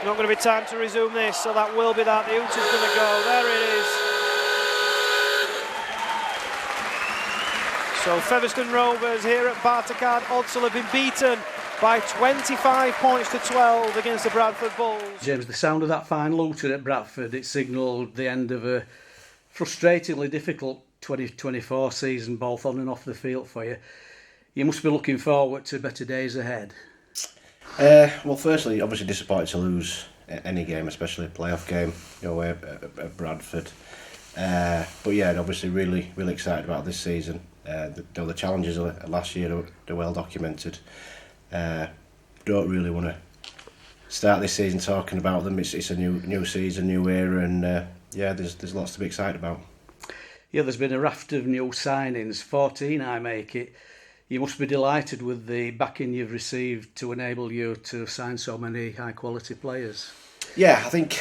Not going to be time to resume this, so that will be that. The Hooter's going to go. There it is. So Featherstone Rovers here at Bartercard Odsal have been beaten by 25 points to 12 against the Bradford Bulls. James, the sound of that fine Luton at Bradford, it signalled the end of a frustratingly difficult 2024 season, both on and off the field for you. You must be looking forward to better days ahead. Well, firstly, obviously disappointed to lose any game, especially a playoff game, away at Bradford. But yeah, obviously really excited about this season. The challenges of last year are well documented. Don't really want to start this season talking about them. It's a new season, new era, and there's lots to be excited about. Yeah, there's been a raft of new signings, 14 I make it. You must be delighted with the backing you've received to enable you to sign so many high quality players. Yeah, I think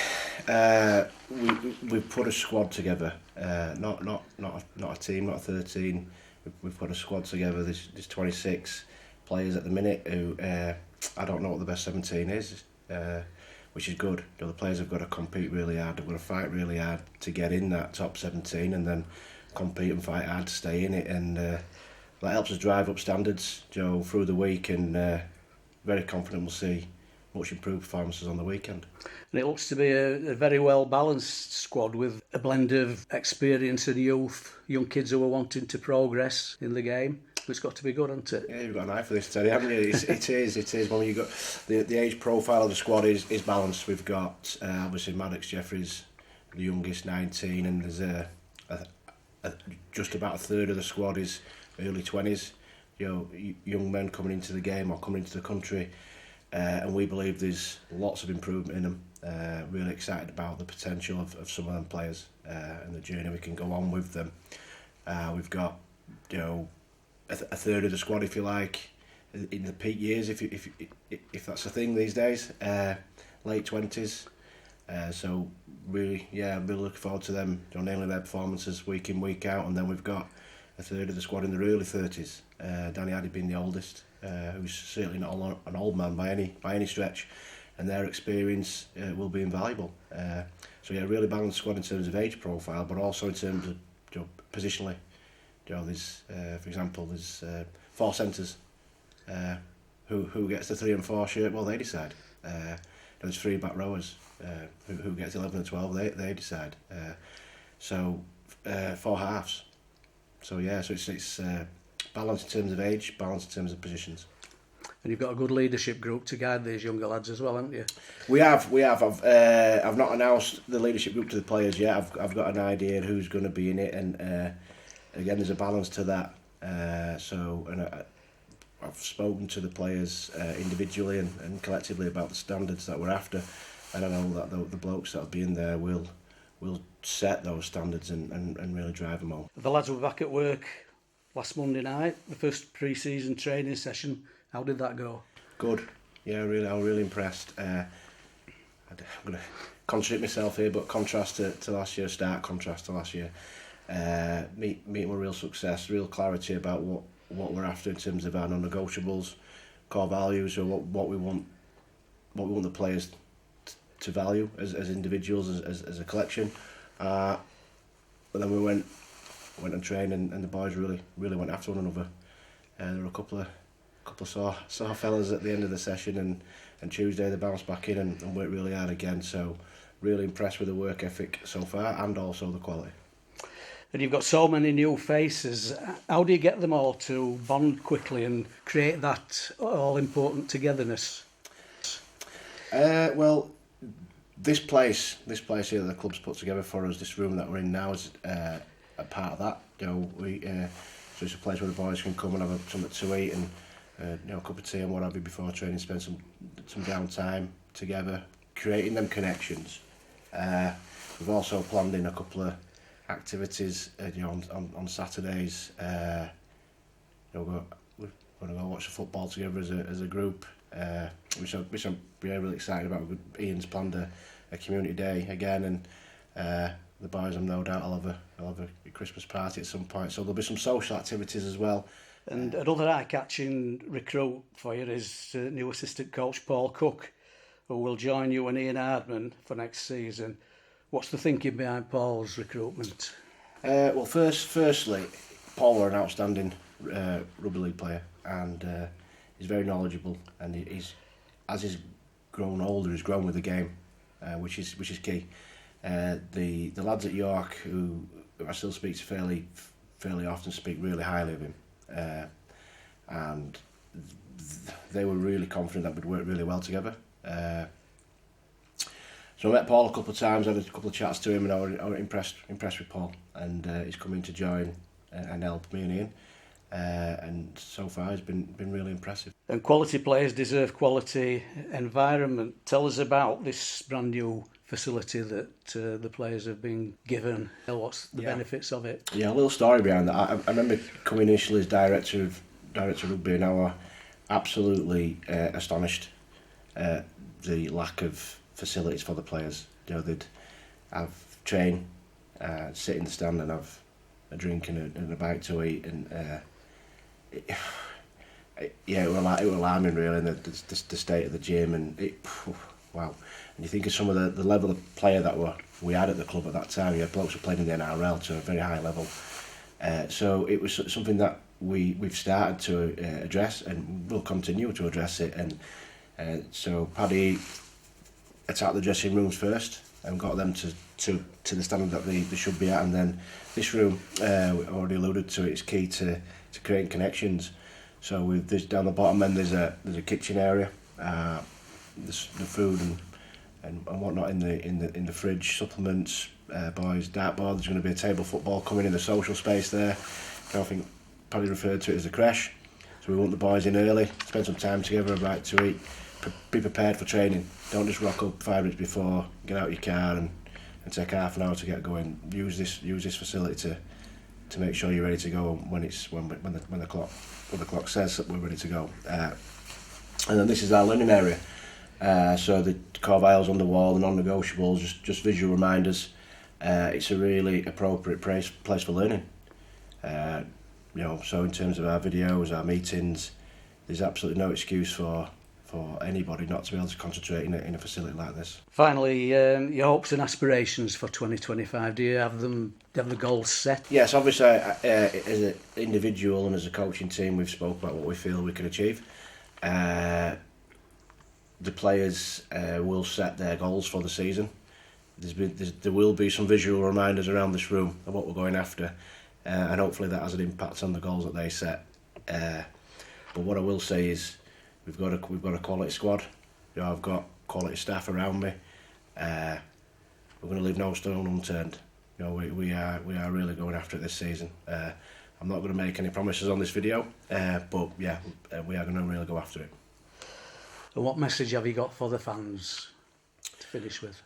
we've put a squad together. Not a team, not 13. We've put a squad together. There's 26 players at the minute who I don't know what the best 17 is, which is good. The players have got to compete really hard. They've got to fight really hard to get in that top 17, and then compete and fight hard to stay in it. And that helps us drive up standards, through the week, and very confident we'll see much improved performances on the weekend. And it looks to be a very well balanced squad with a blend of experience and youth, young kids who are wanting to progress in the game. It's got to be good, hasn't it? Yeah, you've got an eye for this, Terry, haven't you? It is. When you got the age profile of the squad is balanced. We've got obviously Maddox Jeffries, the youngest, 19, and there's just about a third of the squad is early 20s. Young men coming into the game or coming into the country. And we believe there's lots of improvement in them. Really excited about the potential of some of them players and the journey we can go on with them. We've got a third of the squad, if you like, in the peak years, if that's a thing these days, late 20s. So really looking forward to them, nailing their performances week in, week out. And then we've got a third of the squad in their early 30s. Danny Addy being the oldest. Who's certainly not an old man by any stretch, and their experience will be invaluable. Really balanced squad in terms of age profile, but also in terms of positionally. There's for example, there's 4 centres. Who gets the 3 and 4 shirt? Well, they decide. There's 3 back rowers. Who gets 11 and 12? They decide. 4 halves. So it's balance in terms of age, balance in terms of positions. And you've got a good leadership group to guide these younger lads as well, haven't you? We have. I've not announced the leadership group to the players yet. I've got an idea of who's going to be in it, and again, there's a balance to that. I've spoken to the players individually and collectively about the standards that we're after, and I know that the blokes that'll be in there will set those standards and really drive them home. The lads were back at work last Monday night, the first pre-season training session. How did that go? Good. Yeah, I was really impressed. I'm going to contradict myself here, but contrast to last year, stark contrast to last year. Meeting with real success, real clarity about what we're after in terms of our non-negotiables, core values, or what we want the players to value as individuals, as a collection. But then we went and trained, and the boys really went after one another. There were a couple of sore fellas at the end of the session, and Tuesday they bounced back in and worked really hard again. So really impressed with the work ethic so far, and also the quality. And you've got so many new faces. How do you get them all to bond quickly and create that all-important togetherness? Well, this place here that the club's put together for us, this room that we're in now, is a part of that. So it's a place where the boys can come and have something to eat and a cup of tea and what have you before training, spend some downtime together, creating them connections. We've also planned in a couple of activities on Saturdays. We're going to go watch the football together as a group, which I'm really excited about. Ian's planned a community day again, and the boys, I'm no doubt, I'll have a Christmas party at some point. So there'll be some social activities as well. And another eye-catching recruit for you is new assistant coach Paul Cook. who will join you and Ian Hardman for next season. What's the thinking behind Paul's recruitment? Well, firstly, Paul were an outstanding rugby league player, and he's very knowledgeable, and as he's grown older, he's grown with the game, which is key. The lads at York, who I still speak to fairly often, speak really highly of him, and they were really confident that we'd work really well together. So I met Paul a couple of times, had a couple of chats to him, and I was impressed with Paul, and he's coming to join and help me and Ian. And so far it's been really impressive. And quality players deserve quality environment. Tell us about this brand new facility that the players have been given. What's the benefits of it? Yeah, a little story behind that. I remember coming initially as director of rugby, and I was absolutely astonished at the lack of facilities for the players. You know, they'd have train, sit in the stand and have a drink and a bite to eat, and it was alarming really, and the state of the gym, and wow. And you think of some of the level of player that we had at the club at that time. You had blokes who played in the NRL to a very high level. So it was something that we've started to address, and we'll continue to address it. And so Paddy attacked the dressing rooms first and got them to the standard that they should be at, and then this room, we already alluded to it, is key to creating connections. So with this down the bottom, then there's a kitchen area, there's the food and whatnot in the fridge, supplements, boys dartboard. There's going to be a table football coming in the social space there. I think Paddy referred to it as a creche. So we want the boys in early, spend some time together, have a bite to eat, be prepared for training. Don't just rock up 5 minutes before, get out your car and take half an hour to get going. Use this facility to make sure you're ready to go when the clock says that we're ready to go. And then this is our learning area. So the core values on the wall, the non-negotiables, just visual reminders. It's a really appropriate place for learning. So in terms of our videos, our meetings, there's absolutely no excuse for anybody not to be able to concentrate in a facility like this. Finally, your hopes and aspirations for 2025, do you have the goals set? Yes, obviously, as an individual and as a coaching team, we've spoke about what we feel we can achieve. The players will set their goals for the season. There will be some visual reminders around this room of what we're going after, and hopefully that has an impact on the goals that they set. But what I will say is, we've got a quality squad. I've got quality staff around me. We're going to leave no stone unturned. We are really going after it this season. I'm not going to make any promises on this video, but yeah, we are going to really go after it. And what message have you got for the fans to finish with?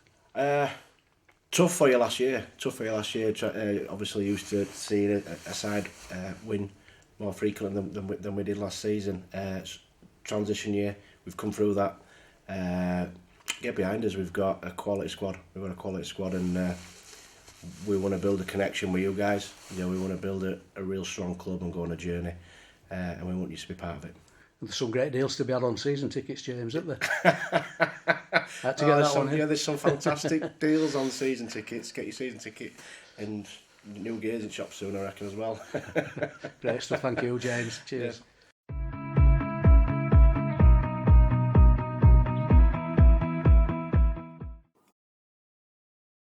Tough for you last year. Obviously used to seeing a side win more frequently than we did last season. Transition year, we've come through that. Get behind us. We've got a quality squad. And we want to build a connection with you guys. We want to build a real strong club and go on a journey. And we want you to be part of it. There's some great deals to be had on season tickets, James, isn't there? Had to get that one in. Yeah, there's some fantastic deals on season tickets. Get your season ticket, and new gears in shops soon, I reckon, as well. Great stuff. Thank you, James. Cheers. Yeah.